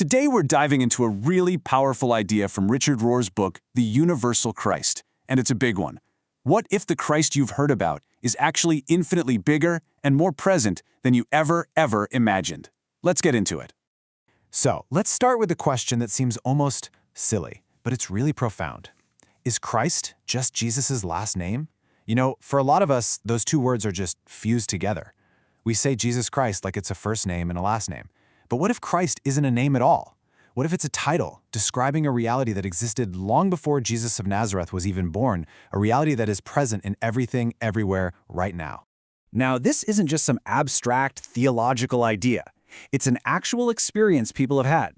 Today we're diving into a really powerful idea from Richard Rohr's book, The Universal Christ, and it's a big one. What if the Christ you've heard about is actually infinitely bigger and more present than you ever imagined? Let's get into it. So, let's start with a question that seems almost silly, but it's really profound. Is Christ just Jesus' last name? You know, for a lot of us, those two words are just fused together. We say Jesus Christ like it's a first name and a last name. But what if Christ isn't a name at all? What if it's a title describing a reality that existed long before Jesus of Nazareth was even born, a reality that is present in everything, everywhere, right now? Now, this isn't just some abstract theological idea. It's an actual experience people have had.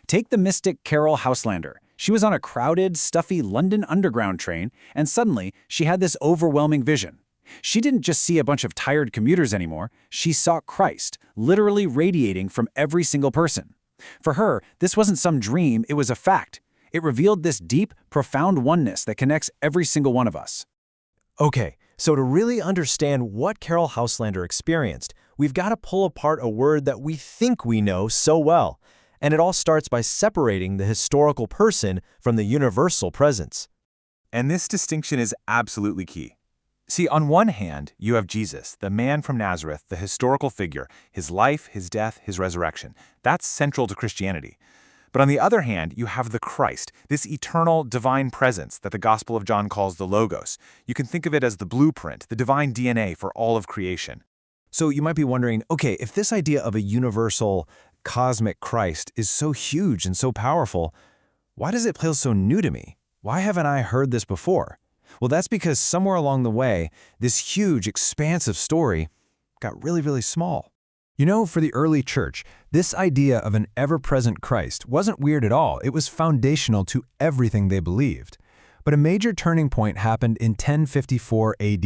Take the mystic Carol Houselander. She was on a crowded, stuffy London Underground train, and suddenly she had this overwhelming vision. She didn't just see a bunch of tired commuters anymore, she saw Christ, literally radiating from every single person. For her, this wasn't some dream, it was a fact. It revealed this deep, profound oneness that connects every single one of us. Okay, so to really understand what Carol Houselander experienced, we've got to pull apart a word that we think we know so well. And it all starts by separating the historical person from the universal presence. And this distinction is absolutely key. See, on one hand, you have Jesus, the man from Nazareth, the historical figure, his life, his death, his resurrection. That's central to Christianity. But on the other hand, you have the Christ, this eternal divine presence that the Gospel of John calls the Logos. You can think of it as the blueprint, the divine DNA for all of creation. So you might be wondering, okay, if this idea of a universal, cosmic Christ is so huge and so powerful, why does it feel so new to me? Why haven't I heard this before? Well, that's because somewhere along the way, this huge, expansive story got really small. You know, for the early church, this idea of an ever-present Christ wasn't weird at all. It was foundational to everything they believed. But a major turning point happened in 1054 AD.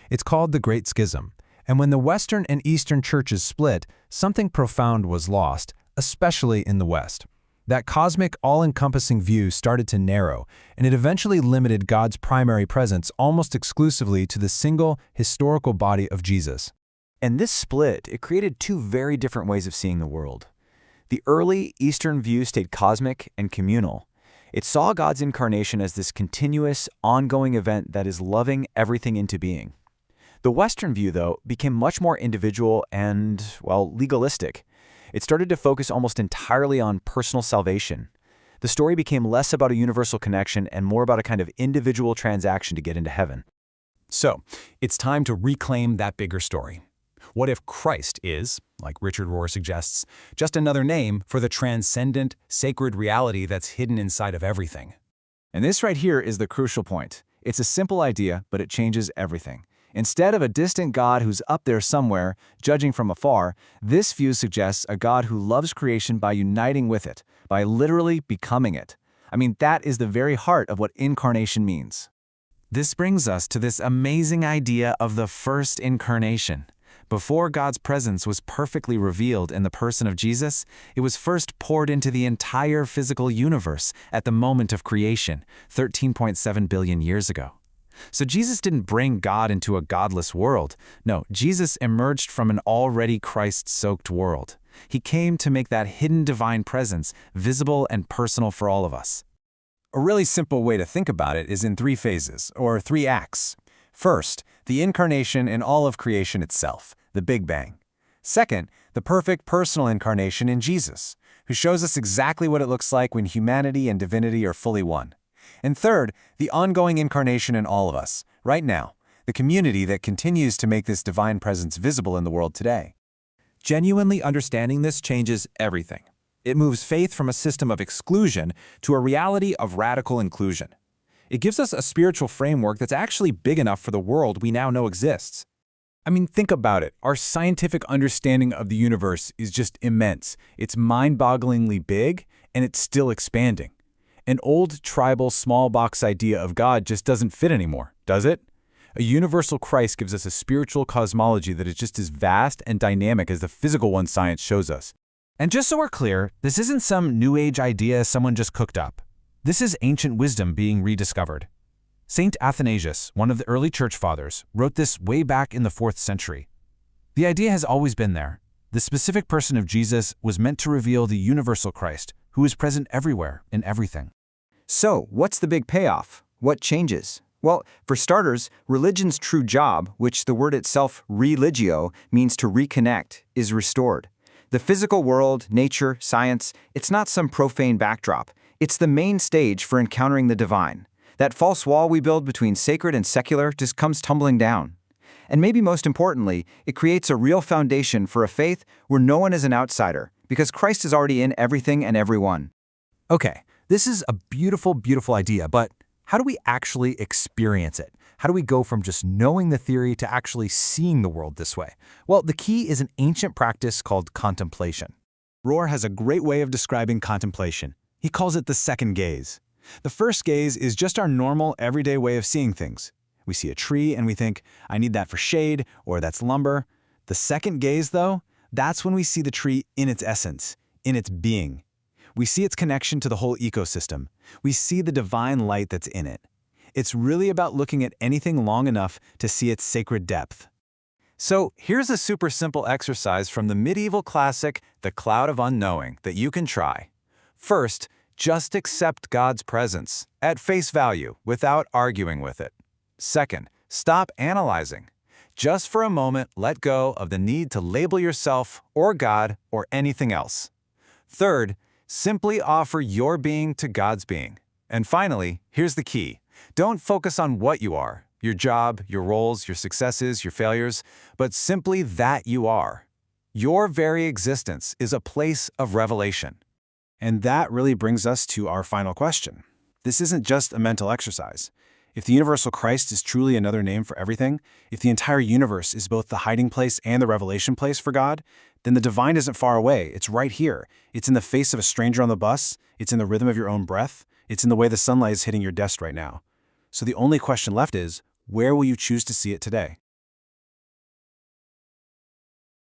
It's called the Great Schism. And when the Western and Eastern churches split, something profound was lost, especially in the West. That cosmic, all-encompassing view started to narrow, and it eventually limited God's primary presence almost exclusively to the single, historical body of Jesus. And this split, it created two very different ways of seeing the world. The early Eastern view stayed cosmic and communal. It saw God's incarnation as this continuous, ongoing event that is loving everything into being. The Western view, though, became much more individual and, well, legalistic. It started to focus almost entirely on personal salvation. The story became less about a universal connection and more about a kind of individual transaction to get into heaven. So, it's time to reclaim that bigger story. What if Christ is, like Richard Rohr suggests, just another name for the transcendent, sacred reality that's hidden inside of everything? And this right here is the crucial point. It's a simple idea, but it changes everything. Instead of a distant God who's up there somewhere, judging from afar, this view suggests a God who loves creation by uniting with it, by literally becoming it. I mean, that is the very heart of what incarnation means. This brings us to this amazing idea of the First Incarnation. Before God's presence was perfectly revealed in the person of Jesus, it was first poured into the entire physical universe at the moment of creation, 13.7 billion years ago. So Jesus didn't bring God into a godless world. No, Jesus emerged from an already Christ-soaked world. He came to make that hidden divine presence visible and personal for all of us. A really simple way to think about it is in three phases, or three acts. First, the incarnation in all of creation itself, the Big Bang. Second, the perfect personal incarnation in Jesus, who shows us exactly what it looks like when humanity and divinity are fully one. And third, the ongoing incarnation in all of us, right now, the community that continues to make this divine presence visible in the world today. Genuinely understanding this changes everything. It moves faith from a system of exclusion to a reality of radical inclusion. It gives us a spiritual framework that's actually big enough for the world we now know exists. I mean, think about it. Our scientific understanding of the universe is just immense. It's mind-bogglingly big, and it's still expanding. An old, tribal, small-box idea of God just doesn't fit anymore, does it? A universal Christ gives us a spiritual cosmology that is just as vast and dynamic as the physical one science shows us. And just so we're clear, this isn't some New Age idea someone just cooked up. This is ancient wisdom being rediscovered. Saint Athanasius, one of the early church fathers, wrote this way back in the 4th century. The idea has always been there. The specific person of Jesus was meant to reveal the universal Christ, who is present everywhere in everything. So, what's the big payoff? What changes? Well, for starters, religion's true job, which the word itself, religio, means to reconnect, is restored. The physical world, nature, science, it's not some profane backdrop. It's the main stage for encountering the divine. That false wall we build between sacred and secular just comes tumbling down. And maybe most importantly, it creates a real foundation for a faith where no one is an outsider, because Christ is already in everything and everyone. Okay, this is a beautiful, beautiful idea, but how do we actually experience it? How do we go from just knowing the theory to actually seeing the world this way? Well, the key is an ancient practice called contemplation. Rohr has a great way of describing contemplation. He calls it the second gaze. The first gaze is just our normal, everyday way of seeing things. We see a tree and we think, I need that for shade, or that's lumber. The second gaze, though, that's when we see the tree in its essence, in its being. We see its connection to the whole ecosystem. We see the divine light that's in it. It's really about looking at anything long enough to see its sacred depth. So here's a super simple exercise from the medieval classic, The Cloud of Unknowing, that you can try. First, just accept God's presence at face value without arguing with it. Second, stop analyzing. Just for a moment, let go of the need to label yourself or God or anything else. Third, simply offer your being to God's being. And finally, here's the key. Don't focus on what you are, your job, your roles, your successes, your failures, but simply that you are. Your very existence is a place of revelation. And that really brings us to our final question. This isn't just a mental exercise. If the universal Christ is truly another name for everything, if the entire universe is both the hiding place and the revelation place for God, then the divine isn't far away. It's right here. It's in the face of a stranger on the bus. It's in the rhythm of your own breath. It's in the way the sunlight is hitting your desk right now. So the only question left is, where will you choose to see it today?